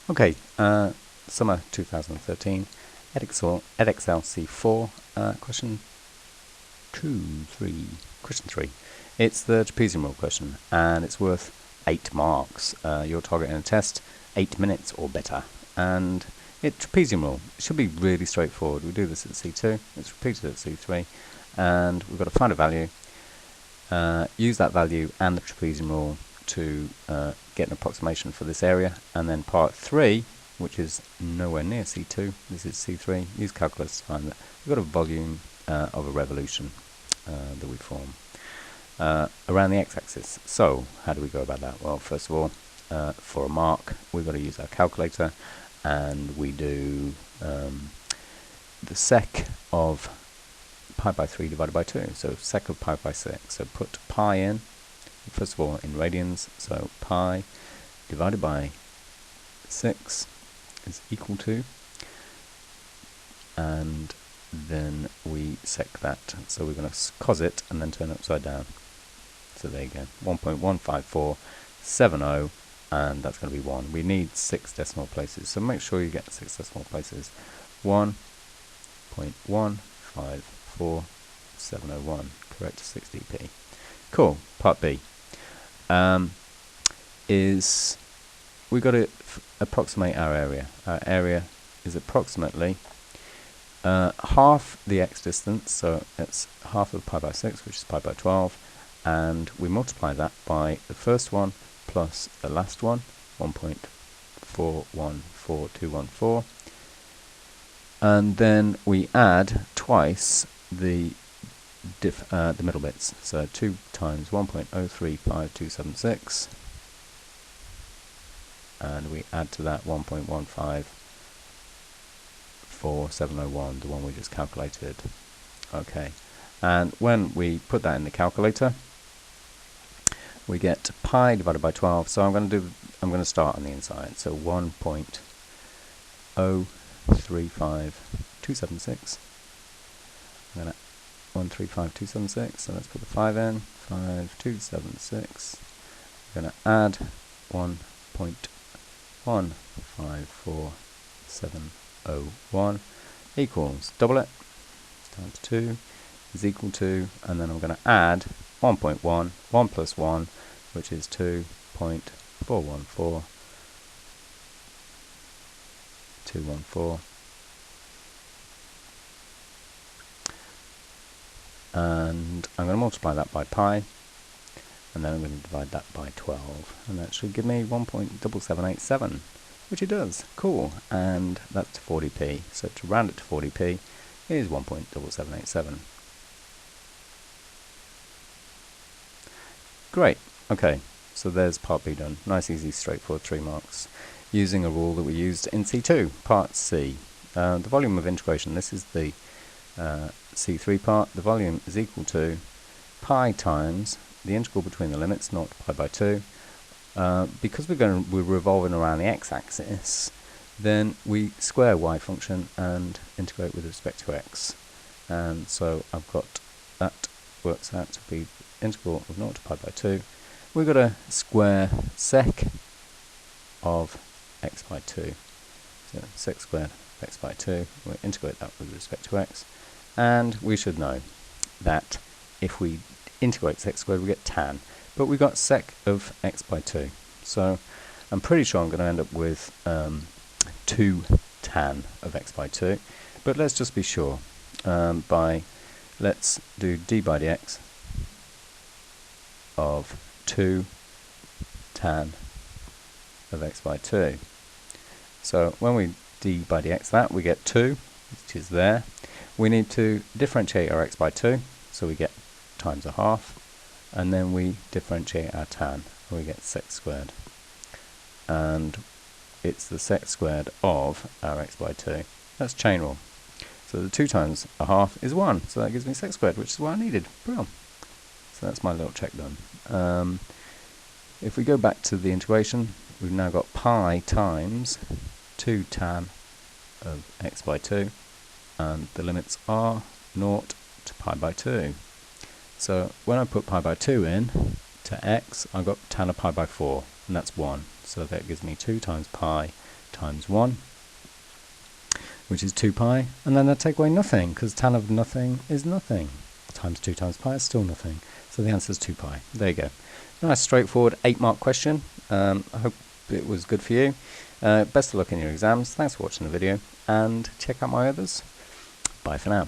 Okay, summer 2013, Edexcel C4, question 3. It's the trapezium rule question, and it's worth 8 marks. Your target in a test, 8 minutes or better. And trapezium rule should be really straightforward. We do this at C2, it's repeated at C3, and we've got to find a value, use that value and the trapezium rule to get an approximation for this area, and then part 3, which is nowhere near C2, this is C3, use calculus to find that we've got a volume of a revolution that we form around the x-axis. So how do we go about that? Well, first of all, for a mark we've got to use our calculator, and we do the sec of pi by 3 divided by 2, so sec of pi by 6. So put pi in, first of all in radians, so pi divided by 6 is equal to, and then we sec that, so we're going to cos it and then turn it upside down. So there you go, 1.15470, and that's going to be 1. We need 6 decimal places, so make sure you get 6 decimal places. 1.15470, correct 6dp. Cool. Part B is we've got to approximate our area. Our area is approximately half the x distance, so it's half of pi by 6, which is pi by 12, and we multiply that by the first one plus the last one, 1.414214, and then we add twice the middle bits, so 2 times 1.035276, and we add to that 1.1547001, the one we just calculated. Okay, and when we put that in the calculator, we get pi divided by 12. So I'm going to start on the inside. So 1.035276. I'm going to 1.035276. So let's put the 5 in. 5276. I'm going to add 1.1547001 equals, double it, times 2 is equal to, and then I'm going to add 1.1, 1 plus 1, which is 2.414214, and I'm going to multiply that by pi, and then I'm going to divide that by 12, and that should give me 1.7787, which it does. Cool. And that's to 40p, so to round it to 40p is 1.7787. Great. Okay, so there's part B done. Nice, easy, straightforward, 3 marks, using a rule that we used in C2. Part C, the volume of integration. This is the C3 part. The volume is equal to pi times the integral between the limits, 0 to pi by 2. Because we're revolving around the x-axis, then we square y function and integrate with respect to x. And so I've got that works out to be integral of 0 to pi by 2. We've got a square sec of x by 2. So sec squared of x by 2. We'll integrate that with respect to x. And we should know that if we integrate sec squared, we get tan. But we've got sec of x by 2. So I'm pretty sure I'm going to end up with 2 tan of x by 2. But let's just be sure. Let's do d by dx of 2 tan of x by 2. So when we d by dx that, we get 2, which is there. We need to differentiate our x by 2, so we get times a half, and then we differentiate our tan, and we get sec squared. And it's the sec squared of our x by 2. That's chain rule. So the 2 times a half is 1, so that gives me sec squared, which is what I needed. Brilliant. So that's my little check done. If we go back to the integration, we've now got pi times 2 tan of x by 2, and the limits are 0 to pi by 2. So when I put pi by 2 in to x, I've got tan of pi by 4, and that's 1. So that gives me 2 times pi times 1, which is 2 pi, and then I take away nothing, because tan of nothing is nothing. Times 2 times pi is still nothing. So the answer is 2 pi. There you go. Nice, straightforward 8-mark question. I hope it was good for you. Best of luck in your exams. Thanks for watching the video, and check out my others. Bye for now.